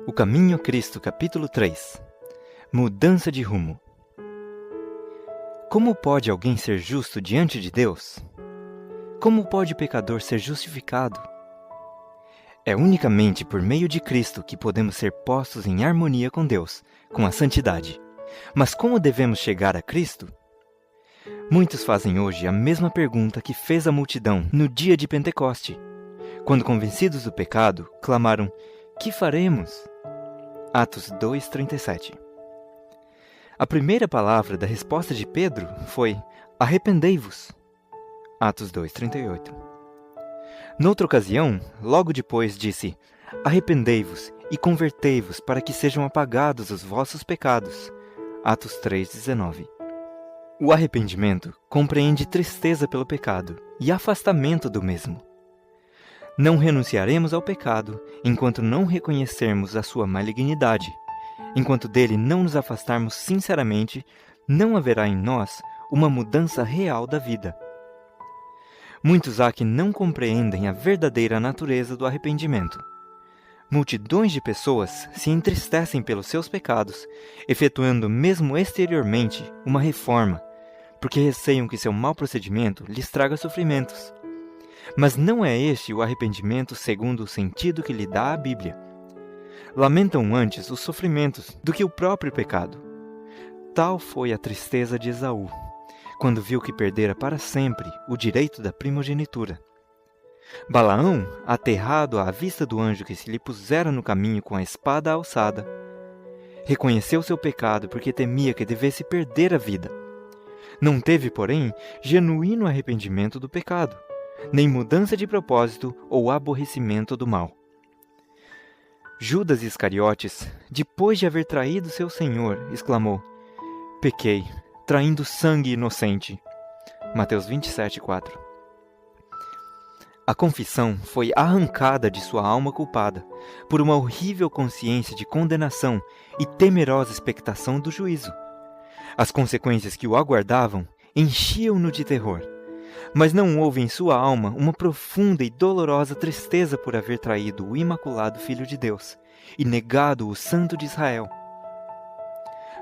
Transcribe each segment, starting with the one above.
O Caminho a Cristo, capítulo 3. Mudança de rumo. Como pode alguém ser justo diante de Deus? Como pode o pecador ser justificado? É unicamente por meio de Cristo que podemos ser postos em harmonia com Deus, com a santidade. Mas como devemos chegar a Cristo? Muitos fazem hoje a mesma pergunta que fez a multidão no dia de Pentecoste, quando convencidos do pecado, clamaram: "Que faremos?" Atos 2:37. A primeira palavra da resposta de Pedro foi: "Arrependei-vos." Atos 2:38. Noutra ocasião, logo depois, disse: "Arrependei-vos e convertei-vos para que sejam apagados os vossos pecados." Atos 3:19. O arrependimento compreende tristeza pelo pecado e afastamento do mesmo. Não renunciaremos ao pecado enquanto não reconhecermos a sua malignidade. Enquanto dele não nos afastarmos sinceramente, não haverá em nós uma mudança real da vida. Muitos há que não compreendem a verdadeira natureza do arrependimento. Multidões de pessoas se entristecem pelos seus pecados, efetuando mesmo exteriormente uma reforma, porque receiam que seu mau procedimento lhes traga sofrimentos. Mas não é este o arrependimento segundo o sentido que lhe dá a Bíblia. Lamentam antes os sofrimentos do que o próprio pecado. Tal foi a tristeza de Esaú, quando viu que perdera para sempre o direito da primogenitura. Balaão, aterrado à vista do anjo que se lhe pusera no caminho com a espada alçada, reconheceu seu pecado porque temia que devesse perder a vida. Não teve, porém, genuíno arrependimento do pecado, nem mudança de propósito ou aborrecimento do mal. Judas Iscariotes, depois de haver traído seu Senhor, exclamou: "Pequei, traindo sangue inocente." Mateus 27:4. A confissão foi arrancada de sua alma culpada por uma horrível consciência de condenação e temerosa expectação do juízo. As consequências que o aguardavam enchiam-no de terror. Mas não houve em sua alma uma profunda e dolorosa tristeza por haver traído o imaculado Filho de Deus e negado o Santo de Israel.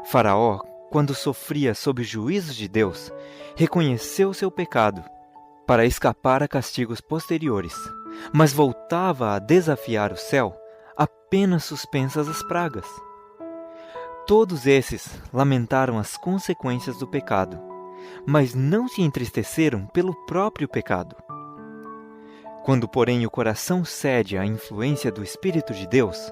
Faraó, quando sofria sob os juízos de Deus, reconheceu seu pecado para escapar a castigos posteriores, mas voltava a desafiar o céu apenas suspensas as pragas. Todos esses lamentaram as consequências do pecado, mas não se entristeceram pelo próprio pecado. Quando, porém, o coração cede à influência do Espírito de Deus,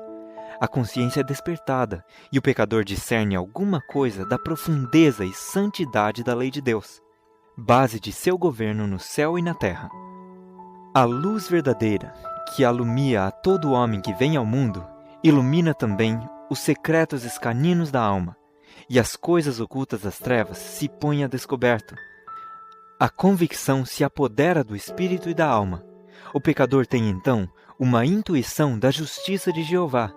a consciência é despertada e o pecador discerne alguma coisa da profundeza e santidade da lei de Deus, base de seu governo no céu e na terra. A luz verdadeira, que alumia a todo homem que vem ao mundo, ilumina também os secretos escaninos da alma, e as coisas ocultas das trevas se põem a descoberto. A convicção se apodera do espírito e da alma. O pecador tem então uma intuição da justiça de Jeová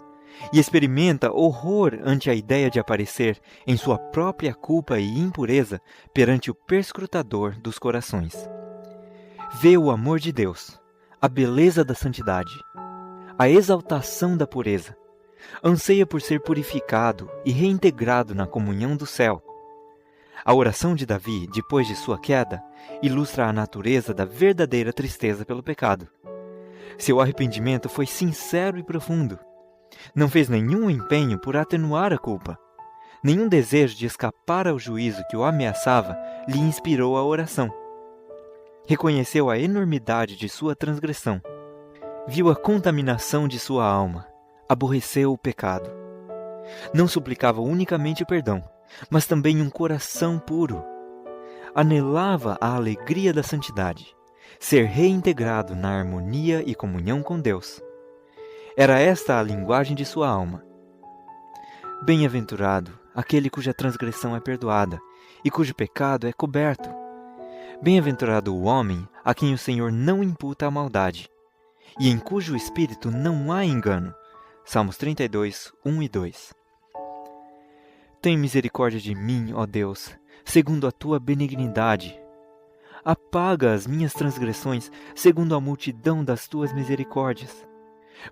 e experimenta horror ante a ideia de aparecer em sua própria culpa e impureza perante o perscrutador dos corações. Vê o amor de Deus, a beleza da santidade, a exaltação da pureza. Anseia por ser purificado e reintegrado na comunhão do céu. A oração de Davi, depois de sua queda, ilustra a natureza da verdadeira tristeza pelo pecado. Seu arrependimento foi sincero e profundo. Não fez nenhum empenho por atenuar a culpa. Nenhum desejo de escapar ao juízo que o ameaçava lhe inspirou a oração. Reconheceu a enormidade de sua transgressão. Viu a contaminação de sua alma. Aborreceu o pecado. Não suplicava unicamente o perdão, mas também um coração puro. Anelava a alegria da santidade, ser reintegrado na harmonia e comunhão com Deus. Era esta a linguagem de sua alma. Bem-aventurado aquele cuja transgressão é perdoada e cujo pecado é coberto. Bem-aventurado o homem a quem o Senhor não imputa a maldade, e em cujo espírito não há engano. Salmos 32, 1 e 2. Tem misericórdia de mim, ó Deus, segundo a tua benignidade. Apaga as minhas transgressões, segundo a multidão das tuas misericórdias.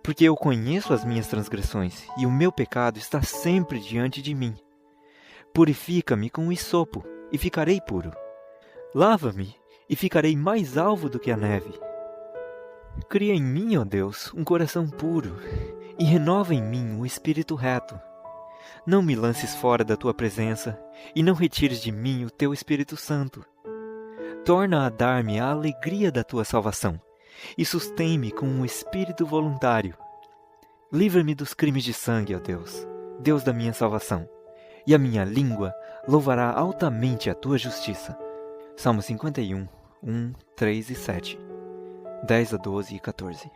porque eu conheço as minhas transgressões, e o meu pecado está sempre diante de mim. Purifica-me com o hisopo, e ficarei puro. Lava-me, e ficarei mais alvo do que a neve. Cria em mim, ó Deus, um coração puro, e renova em mim um espírito reto. Não me lances fora da tua presença, e não retires de mim o teu Espírito Santo. Torna a dar-me a alegria da tua salvação, e sustém-me com um espírito voluntário. Livra-me dos crimes de sangue, ó Deus, Deus da minha salvação, e a minha língua louvará altamente a tua justiça. Salmo 51, 1, 3 e 7, 10 a 12 e 14.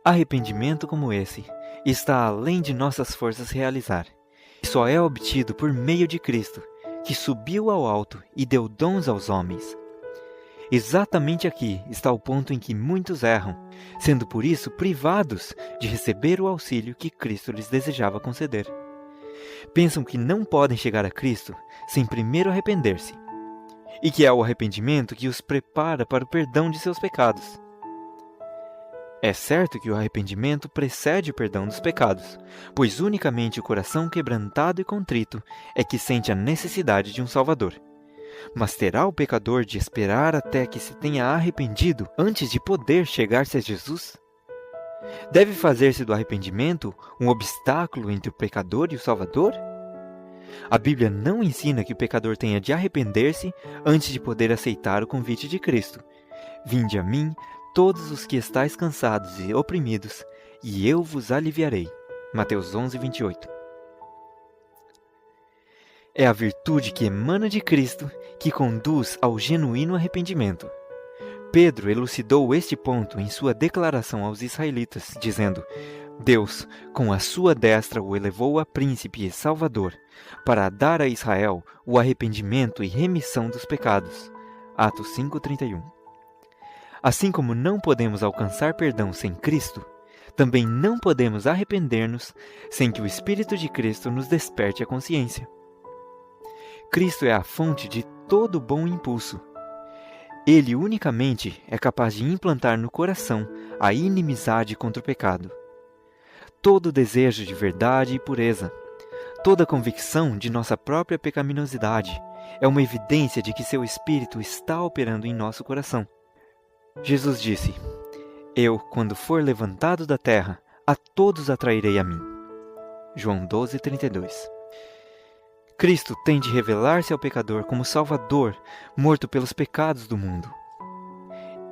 Arrependimento como esse está além de nossas forças realizar, e só é obtido por meio de Cristo, que subiu ao alto e deu dons aos homens. Exatamente aqui está o ponto em que muitos erram, sendo por isso privados de receber o auxílio que Cristo lhes desejava conceder. Pensam que não podem chegar a Cristo sem primeiro arrepender-se, e que é o arrependimento que os prepara para o perdão de seus pecados. É certo que o arrependimento precede o perdão dos pecados, pois unicamente o coração quebrantado e contrito é que sente a necessidade de um Salvador. Mas terá o pecador de esperar até que se tenha arrependido antes de poder chegar-se a Jesus? Deve fazer-se do arrependimento um obstáculo entre o pecador e o Salvador? A Bíblia não ensina que o pecador tenha de arrepender-se antes de poder aceitar o convite de Cristo. Vinde a mim, todos os que estáis cansados e oprimidos, e eu vos aliviarei. Mateus 11, 28. É a virtude que emana de Cristo que conduz ao genuíno arrependimento. Pedro elucidou este ponto em sua declaração aos israelitas, dizendo: Deus, com a sua destra, o elevou a príncipe e salvador, para dar a Israel o arrependimento e remissão dos pecados. Atos 5:31. Assim como não podemos alcançar perdão sem Cristo, também não podemos arrepender-nos sem que o Espírito de Cristo nos desperte a consciência. Cristo é a fonte de todo bom impulso. Ele unicamente é capaz de implantar no coração a inimizade contra o pecado. Todo desejo de verdade e pureza, toda convicção de nossa própria pecaminosidade é uma evidência de que seu Espírito está operando em nosso coração. Jesus disse: Eu, quando for levantado da terra, a todos atrairei a mim. João 12:32. Cristo tem de revelar-se ao pecador como Salvador, morto pelos pecados do mundo.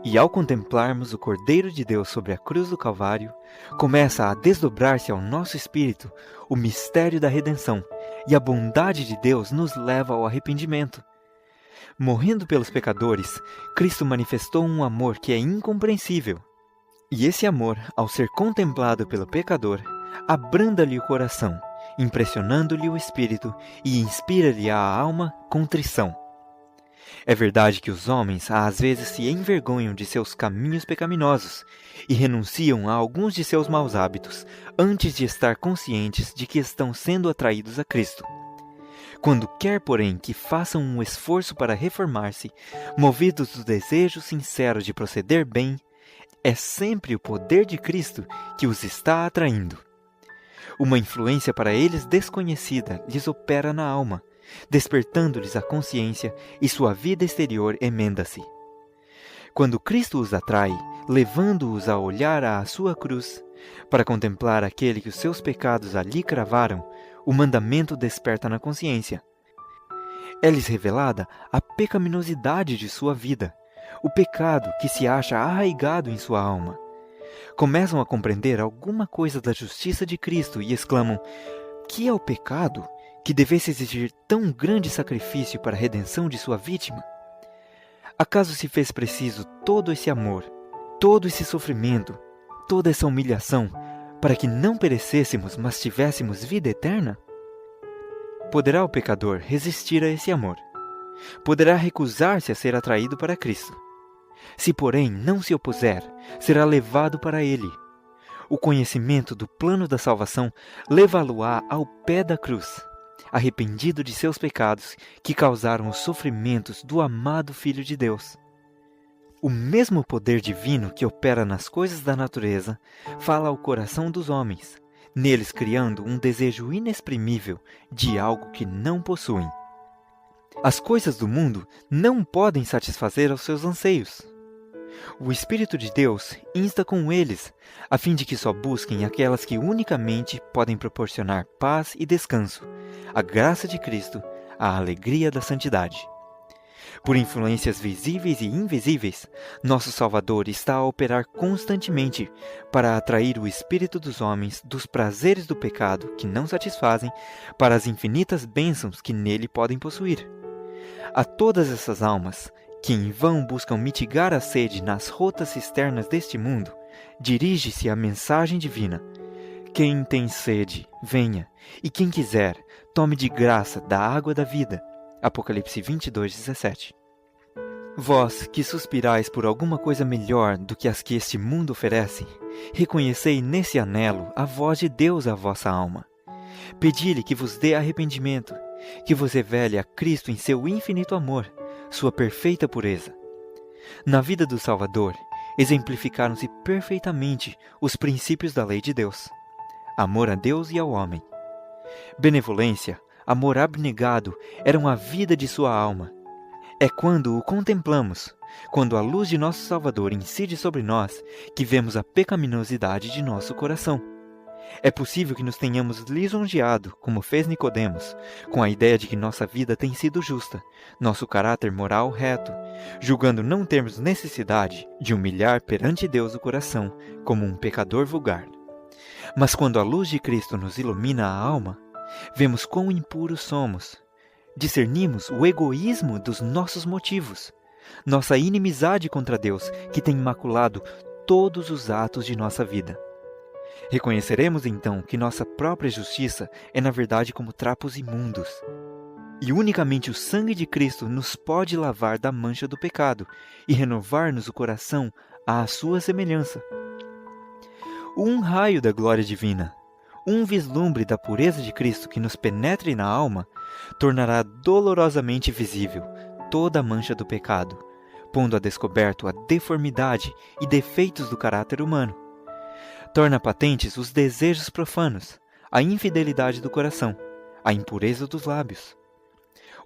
E ao contemplarmos o Cordeiro de Deus sobre a cruz do Calvário, começa a desdobrar-se ao nosso espírito o mistério da redenção, e a bondade de Deus nos leva ao arrependimento. Morrendo pelos pecadores, Cristo manifestou um amor que é incompreensível. E esse amor, ao ser contemplado pelo pecador, abranda-lhe o coração, impressionando-lhe o espírito e inspira-lhe à alma contrição. É verdade que os homens às vezes se envergonham de seus caminhos pecaminosos e renunciam a alguns de seus maus hábitos antes de estar conscientes de que estão sendo atraídos a Cristo. Quando quer, porém, que façam um esforço para reformar-se, movidos do desejo sincero de proceder bem, é sempre o poder de Cristo que os está atraindo. Uma influência para eles desconhecida lhes opera na alma, despertando-lhes a consciência e sua vida exterior emenda-se. Quando Cristo os atrai, levando-os a olhar à sua cruz, para contemplar aquele que os seus pecados ali cravaram, o mandamento desperta na consciência. É-lhes revelada a pecaminosidade de sua vida, o pecado que se acha arraigado em sua alma. Começam a compreender alguma coisa da justiça de Cristo e exclamam: que é o pecado que devesse exigir tão grande sacrifício para a redenção de sua vítima? Acaso se fez preciso todo esse amor, todo esse sofrimento, toda essa humilhação, para que não perecêssemos, mas tivéssemos vida eterna? Poderá o pecador resistir a esse amor? Poderá recusar-se a ser atraído para Cristo? Se, porém, não se opuser, será levado para ele. O conhecimento do plano da salvação levá-lo-á ao pé da cruz, arrependido de seus pecados que causaram os sofrimentos do amado Filho de Deus. O mesmo poder divino que opera nas coisas da natureza fala ao coração dos homens, neles criando um desejo inexprimível de algo que não possuem. As coisas do mundo não podem satisfazer aos seus anseios. O Espírito de Deus insta com eles, a fim de que só busquem aquelas que unicamente podem proporcionar paz e descanso, a graça de Cristo, a alegria da santidade. Por influências visíveis e invisíveis, nosso Salvador está a operar constantemente para atrair o espírito dos homens dos prazeres do pecado que não satisfazem para as infinitas bênçãos que nele podem possuir. A todas essas almas, que em vão buscam mitigar a sede nas rotas cisternas deste mundo, dirige-se a mensagem divina. Quem tem sede, venha, e quem quiser, tome de graça da água da vida. Apocalipse 22:17. Vós, que suspirais por alguma coisa melhor do que as que este mundo oferece, reconhecei nesse anelo a voz de Deus à vossa alma. Pedi-lhe que vos dê arrependimento, que vos revele a Cristo em seu infinito amor, sua perfeita pureza. Na vida do Salvador, exemplificaram-se perfeitamente os princípios da lei de Deus: amor a Deus e ao homem. Benevolência, amor abnegado eram a vida de sua alma. É quando o contemplamos, quando a luz de nosso Salvador incide sobre nós, que vemos a pecaminosidade de nosso coração. É possível que nos tenhamos lisonjeado, como fez Nicodemos, com a ideia de que nossa vida tem sido justa, nosso caráter moral reto, julgando não termos necessidade de humilhar perante Deus o coração, como um pecador vulgar. Mas quando a luz de Cristo nos ilumina a alma, vemos quão impuros somos. Discernimos o egoísmo dos nossos motivos, nossa inimizade contra Deus, que tem maculado todos os atos de nossa vida. Reconheceremos então que nossa própria justiça é na verdade como trapos imundos. E unicamente o sangue de Cristo nos pode lavar da mancha do pecado e renovar-nos o coração à sua semelhança. Um raio da glória divina, um vislumbre da pureza de Cristo que nos penetre na alma, tornará dolorosamente visível toda a mancha do pecado, pondo a descoberto a deformidade e defeitos do caráter humano. Torna patentes os desejos profanos, a infidelidade do coração, a impureza dos lábios.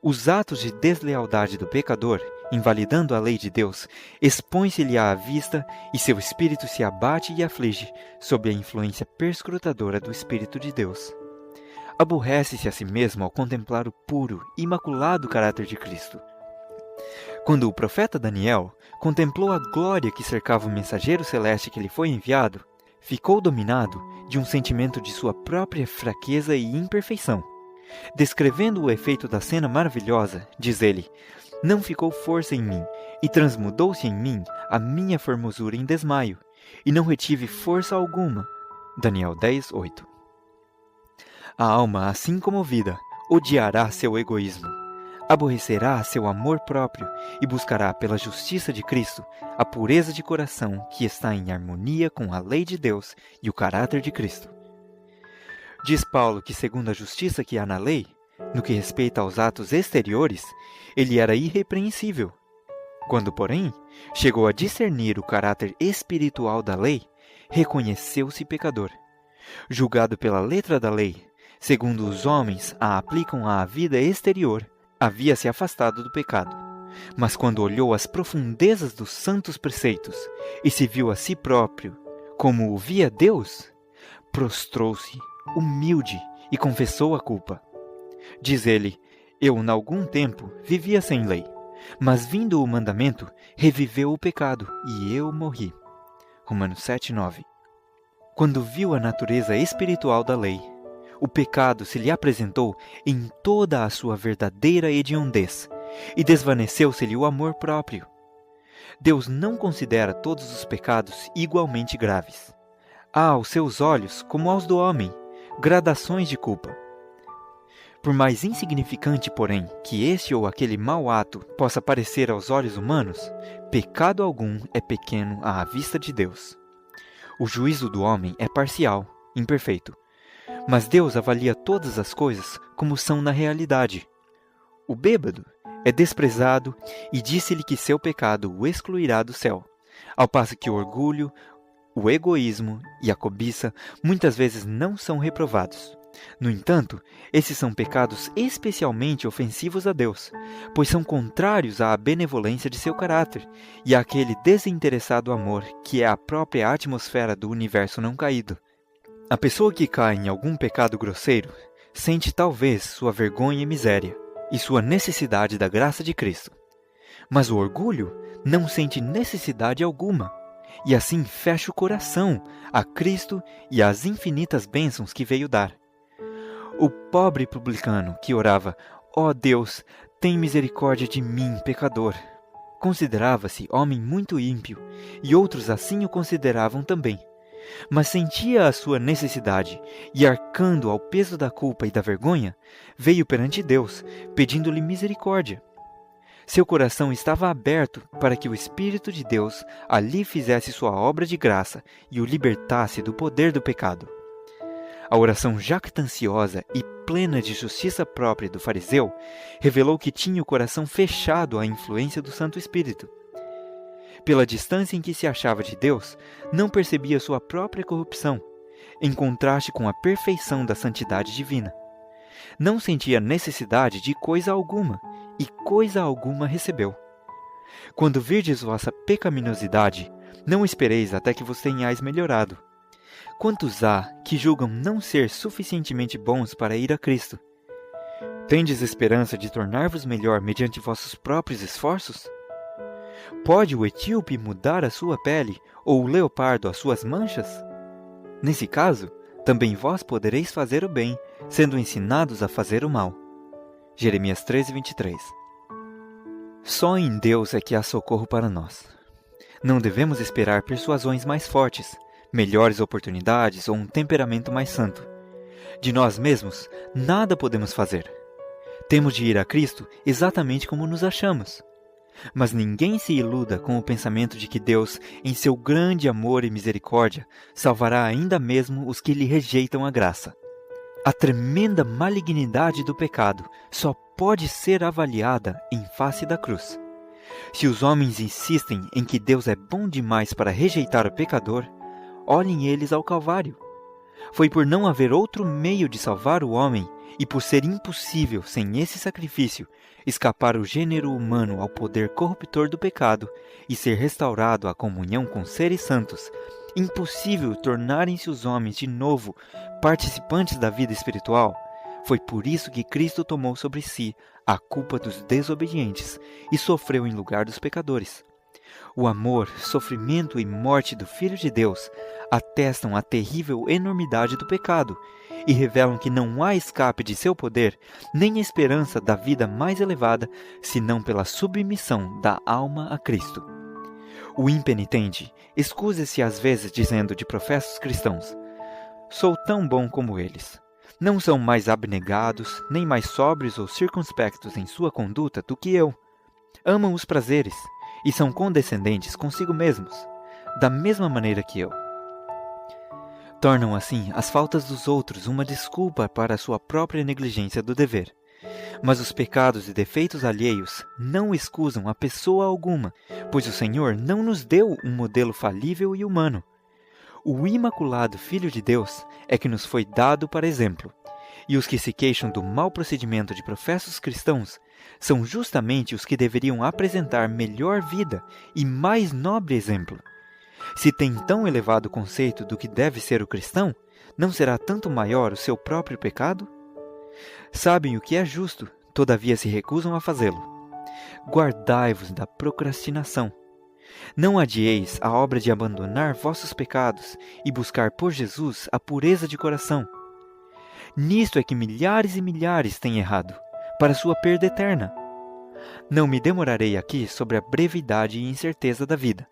Os atos de deslealdade do pecador, invalidando a lei de Deus, expõe-se-lhe à vista e seu espírito se abate e aflige sob a influência perscrutadora do Espírito de Deus. Aborrece-se a si mesmo ao contemplar o puro, imaculado caráter de Cristo. Quando o profeta Daniel contemplou a glória que cercava o mensageiro celeste que lhe foi enviado, ficou dominado de um sentimento de sua própria fraqueza e imperfeição. Descrevendo o efeito da cena maravilhosa, diz ele: não ficou força em mim, e transmudou-se em mim a minha formosura em desmaio, e não retive força alguma. Daniel 10:8. A alma, assim comovida, odiará seu egoísmo, aborrecerá seu amor próprio e buscará pela justiça de Cristo a pureza de coração que está em harmonia com a lei de Deus e o caráter de Cristo. Diz Paulo que, segundo a justiça que há na lei, no que respeita aos atos exteriores, ele era irrepreensível. Quando, porém, chegou a discernir o caráter espiritual da lei, reconheceu-se pecador. Julgado pela letra da lei, segundo os homens a aplicam à vida exterior, havia se afastado do pecado. Mas quando olhou as profundezas dos santos preceitos e se viu a si próprio como o via Deus, prostrou-se, humilde, e confessou a culpa. Diz ele: eu, em algum tempo, vivia sem lei, mas vindo o mandamento, reviveu o pecado, e eu morri. Romanos 7:9. Quando viu a natureza espiritual da lei, o pecado se lhe apresentou em toda a sua verdadeira hediondez, e desvaneceu-se-lhe o amor próprio. Deus não considera todos os pecados igualmente graves. Há aos seus olhos, como aos do homem, gradações de culpa. Por mais insignificante, porém, que este ou aquele mau ato possa parecer aos olhos humanos, pecado algum é pequeno à vista de Deus. O juízo do homem é parcial, imperfeito, mas Deus avalia todas as coisas como são na realidade. O bêbado é desprezado e disse-lhe que seu pecado o excluirá do céu, ao passo que o orgulho, o egoísmo e a cobiça muitas vezes não são reprovados. No entanto, esses são pecados especialmente ofensivos a Deus, pois são contrários à benevolência de seu caráter e àquele desinteressado amor que é a própria atmosfera do universo não caído. A pessoa que cai em algum pecado grosseiro sente talvez sua vergonha e miséria e sua necessidade da graça de Cristo. Mas o orgulho não sente necessidade alguma e assim fecha o coração a Cristo e às infinitas bênçãos que veio dar. O pobre publicano que orava, ó Deus, tem misericórdia de mim, pecador, considerava-se homem muito ímpio, e outros assim o consideravam também. Mas sentia a sua necessidade, e arcando ao peso da culpa e da vergonha, veio perante Deus, pedindo-lhe misericórdia. Seu coração estava aberto para que o Espírito de Deus ali fizesse sua obra de graça e o libertasse do poder do pecado. A oração jactanciosa e plena de justiça própria do fariseu revelou que tinha o coração fechado à influência do Santo Espírito. Pela distância em que se achava de Deus, não percebia sua própria corrupção, em contraste com a perfeição da santidade divina. Não sentia necessidade de coisa alguma, e coisa alguma recebeu. Quando virdes vossa pecaminosidade, não espereis até que vos tenhais melhorado. Quantos há que julgam não ser suficientemente bons para ir a Cristo? Tendes esperança de tornar-vos melhor mediante vossos próprios esforços? Pode o etíope mudar a sua pele, ou o leopardo as suas manchas? Nesse caso, também vós podereis fazer o bem, sendo ensinados a fazer o mal. Jeremias 13:23. Só em Deus é que há socorro para nós. Não devemos esperar persuasões mais fortes, melhores oportunidades ou um temperamento mais santo. De nós mesmos, nada podemos fazer. Temos de ir a Cristo exatamente como nos achamos. Mas ninguém se iluda com o pensamento de que Deus, em seu grande amor e misericórdia, salvará ainda mesmo os que lhe rejeitam a graça. A tremenda malignidade do pecado só pode ser avaliada em face da cruz. Se os homens insistem em que Deus é bom demais para rejeitar o pecador, olhem eles ao Calvário. Foi por não haver outro meio de salvar o homem e por ser impossível, sem esse sacrifício, escapar o gênero humano ao poder corruptor do pecado e ser restaurado à comunhão com seres santos, impossível tornarem-se os homens de novo participantes da vida espiritual. Foi por isso que Cristo tomou sobre si a culpa dos desobedientes e sofreu em lugar dos pecadores. O amor, sofrimento e morte do Filho de Deus atestam a terrível enormidade do pecado e revelam que não há escape de seu poder, nem esperança da vida mais elevada, senão pela submissão da alma a Cristo. O impenitente escusa-se às vezes dizendo de professos cristãos: sou tão bom como eles. Não são mais abnegados, nem mais sóbrios ou circunspectos em sua conduta do que eu. Amam os prazeres e são condescendentes consigo mesmos, da mesma maneira que eu. Tornam assim as faltas dos outros uma desculpa para a sua própria negligência do dever. Mas os pecados e defeitos alheios não excusam a pessoa alguma, pois o Senhor não nos deu um modelo falível e humano. O imaculado Filho de Deus é que nos foi dado para exemplo, e os que se queixam do mau procedimento de professos cristãos são justamente os que deveriam apresentar melhor vida e mais nobre exemplo. Se tem tão elevado conceito do que deve ser o cristão, não será tanto maior o seu próprio pecado? Sabem o que é justo, todavia se recusam a fazê-lo. Guardai-vos da procrastinação. Não adieis a obra de abandonar vossos pecados e buscar por Jesus a pureza de coração. Nisto é que milhares e milhares têm errado, para sua perda eterna. Não me demorarei aqui sobre a brevidade e incerteza da vida,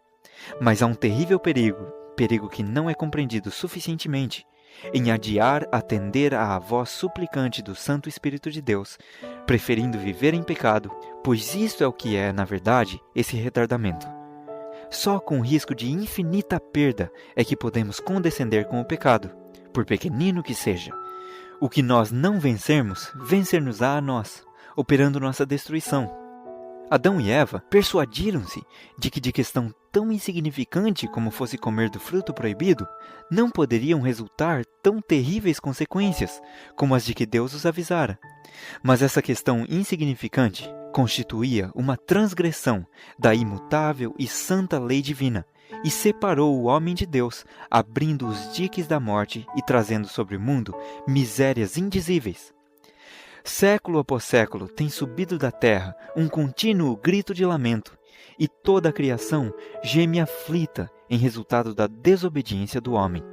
mas há um terrível perigo que não é compreendido suficientemente, em adiar atender à voz suplicante do Santo Espírito de Deus, preferindo viver em pecado, pois isto é o que é, na verdade, esse retardamento. Só com risco de infinita perda é que podemos condescender com o pecado, por pequenino que seja. O que nós não vencermos, vencer-nos-á a nós, operando nossa destruição. Adão e Eva persuadiram-se de que de questão tão insignificante como fosse comer do fruto proibido, não poderiam resultar tão terríveis consequências como as de que Deus os avisara. Mas essa questão insignificante constituía uma transgressão da imutável e santa lei divina e separou o homem de Deus, abrindo os diques da morte e trazendo sobre o mundo misérias indizíveis. Século após século tem subido da terra um contínuo grito de lamento, e toda a criação geme aflita em resultado da desobediência do homem.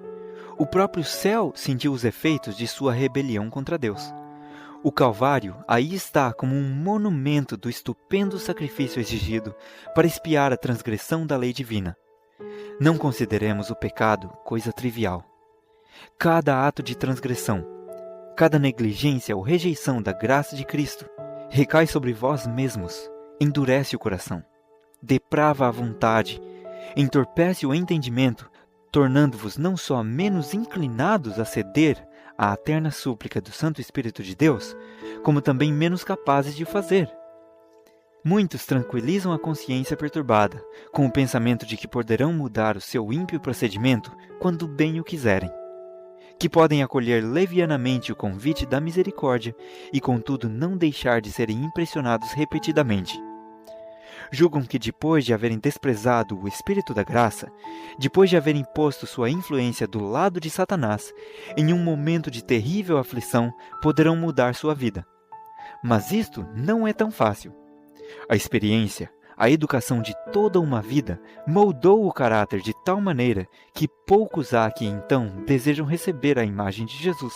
O próprio céu sentiu os efeitos de sua rebelião contra Deus. O Calvário aí está como um monumento do estupendo sacrifício exigido para expiar a transgressão da lei divina. Não consideremos o pecado coisa trivial. Cada ato de transgressão, cada negligência ou rejeição da graça de Cristo recai sobre vós mesmos, endurece o coração, deprava a vontade, entorpece o entendimento, tornando-vos não só menos inclinados a ceder à eterna súplica do Santo Espírito de Deus, como também menos capazes de o fazer. Muitos tranquilizam a consciência perturbada, com o pensamento de que poderão mudar o seu ímpio procedimento quando bem o quiserem, que podem acolher levianamente o convite da misericórdia e, contudo, não deixar de serem impressionados repetidamente. Julgam que depois de haverem desprezado o Espírito da graça, depois de haverem posto sua influência do lado de Satanás, em um momento de terrível aflição, poderão mudar sua vida. Mas isto não é tão fácil. A experiência, a educação de toda uma vida moldou o caráter de tal maneira que poucos há que então desejam receber a imagem de Jesus.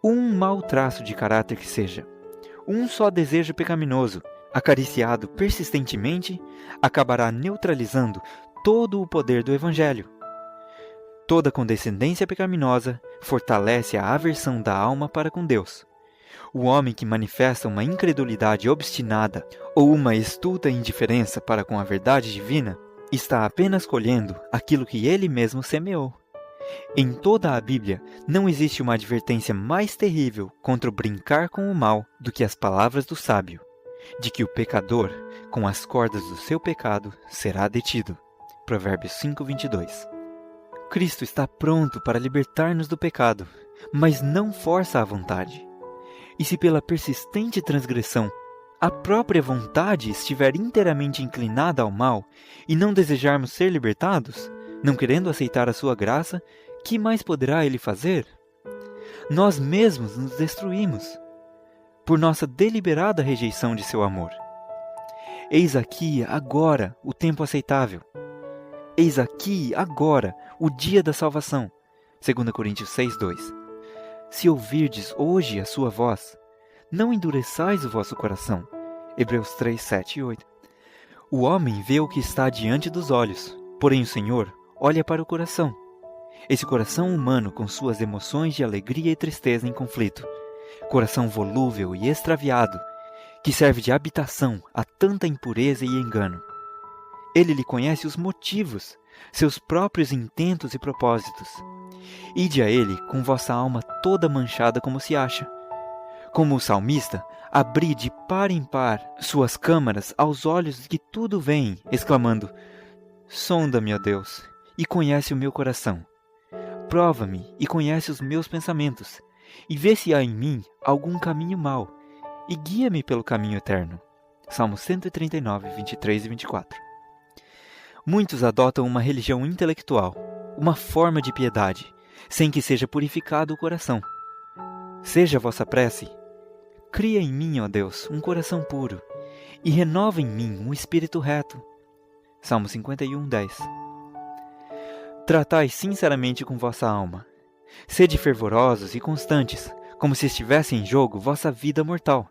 Um mau traço de caráter que seja, um só desejo pecaminoso, acariciado persistentemente, acabará neutralizando todo o poder do Evangelho. Toda condescendência pecaminosa fortalece a aversão da alma para com Deus. O homem que manifesta uma incredulidade obstinada ou uma estulta indiferença para com a verdade divina está apenas colhendo aquilo que ele mesmo semeou. Em toda a Bíblia, não existe uma advertência mais terrível contra o brincar com o mal do que as palavras do sábio, de que o pecador, com as cordas do seu pecado, será detido. Provérbios 5:22. Cristo está pronto para libertar-nos do pecado, mas não força a vontade. E se pela persistente transgressão a própria vontade estiver inteiramente inclinada ao mal e não desejarmos ser libertados, não querendo aceitar a sua graça, que mais poderá ele fazer? Nós mesmos nos destruímos por nossa deliberada rejeição de seu amor. Eis aqui, agora, o tempo aceitável. Eis aqui, agora, o dia da salvação. 2 Coríntios 6:2. Se ouvirdes hoje a sua voz, não endureçais o vosso coração. Hebreus 3:7 e 8. O homem vê o que está diante dos olhos, porém o Senhor olha para o coração. Esse coração humano com suas emoções de alegria e tristeza em conflito. Coração volúvel e extraviado, que serve de habitação a tanta impureza e engano. Ele lhe conhece os motivos, seus próprios intentos e propósitos. Ide a ele com vossa alma toda manchada como se acha. Como o salmista, abri de par em par suas câmaras aos olhos que tudo veem, exclamando: sonda-me, ó Deus, e conhece o meu coração. Prova-me e conhece os meus pensamentos, e vê se há em mim algum caminho mau, e guia-me pelo caminho eterno. Salmo 139, 23 e 24. Muitos adotam uma religião intelectual, uma forma de piedade, sem que seja purificado o coração. Seja a vossa prece: cria em mim, ó Deus, um coração puro, e renova em mim um espírito reto. Salmo 51, 10. Tratai sinceramente com vossa alma. Sede fervorosos e constantes, como se estivesse em jogo vossa vida mortal.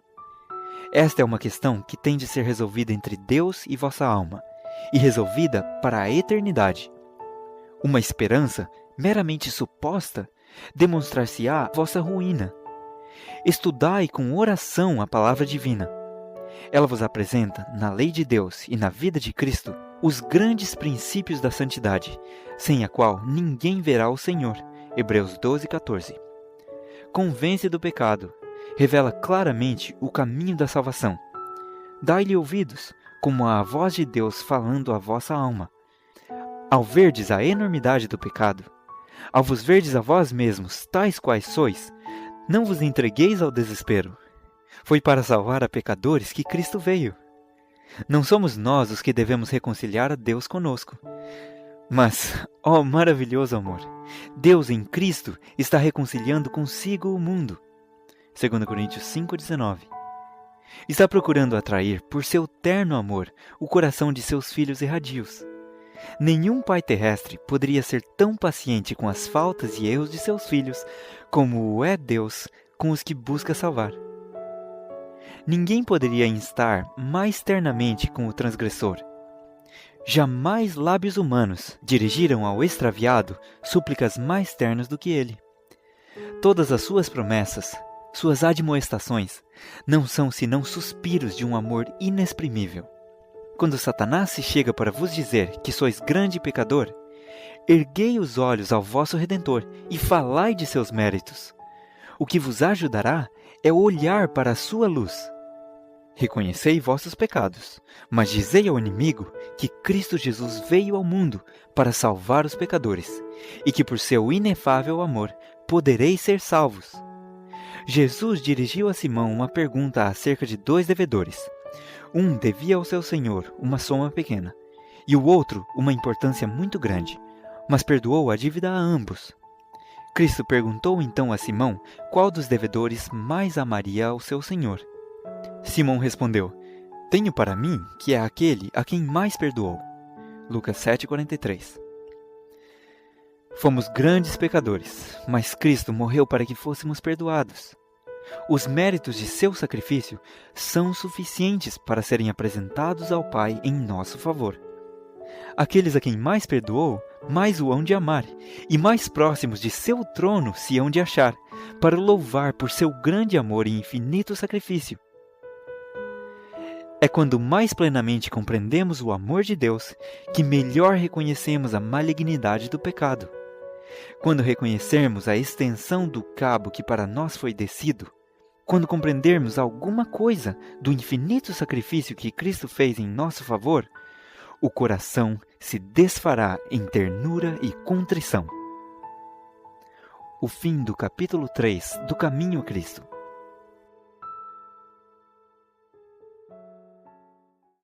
Esta é uma questão que tem de ser resolvida entre Deus e vossa alma, e resolvida para a eternidade. Uma esperança meramente suposta demonstrar-se-á vossa ruína. Estudai com oração a palavra divina. Ela vos apresenta, na lei de Deus e na vida de Cristo, os grandes princípios da santidade, sem a qual ninguém verá o Senhor. Hebreus 12, 14. Convence do pecado, revela claramente o caminho da salvação. Dai-lhe ouvidos, como a voz de Deus falando à vossa alma. Ao verdes a enormidade do pecado, ao vos verdes a vós mesmos, tais quais sois, não vos entregueis ao desespero. Foi para salvar a pecadores que Cristo veio. Não somos nós os que devemos reconciliar a Deus conosco. Mas, ó maravilhoso amor, Deus em Cristo está reconciliando consigo o mundo. 2 Coríntios 5,19. Está procurando atrair, por seu terno amor, o coração de seus filhos erradios. Nenhum pai terrestre poderia ser tão paciente com as faltas e erros de seus filhos como o é Deus com os que busca salvar. Ninguém poderia instar mais ternamente com o transgressor. Jamais lábios humanos dirigiram ao extraviado súplicas mais ternas do que ele. Todas as suas promessas, suas admoestações, não são senão suspiros de um amor inexprimível. Quando Satanás se chega para vos dizer que sois grande pecador, erguei os olhos ao vosso Redentor e falai de seus méritos. O que vos ajudará é olhar para a sua luz. Reconhecei vossos pecados, mas dizei ao inimigo que Cristo Jesus veio ao mundo para salvar os pecadores, e que por seu inefável amor podereis ser salvos. Jesus dirigiu a Simão uma pergunta acerca de 2 devedores. Um devia ao seu senhor uma soma pequena, e o outro uma importância muito grande, mas perdoou a dívida a ambos. Cristo perguntou então a Simão qual dos devedores mais amaria ao seu senhor. Simão respondeu: tenho para mim que é aquele a quem mais perdoou. Lucas 7,43. Fomos grandes pecadores, mas Cristo morreu para que fôssemos perdoados. Os méritos de seu sacrifício são suficientes para serem apresentados ao Pai em nosso favor. Aqueles a quem mais perdoou, mais o hão de amar, e mais próximos de seu trono se hão de achar, para o louvar por seu grande amor e infinito sacrifício. É quando mais plenamente compreendemos o amor de Deus que melhor reconhecemos a malignidade do pecado. Quando reconhecermos a extensão do cabo que para nós foi descido, quando compreendermos alguma coisa do infinito sacrifício que Cristo fez em nosso favor, o coração se desfará em ternura e contrição. O fim do capítulo 3 do Caminho a Cristo.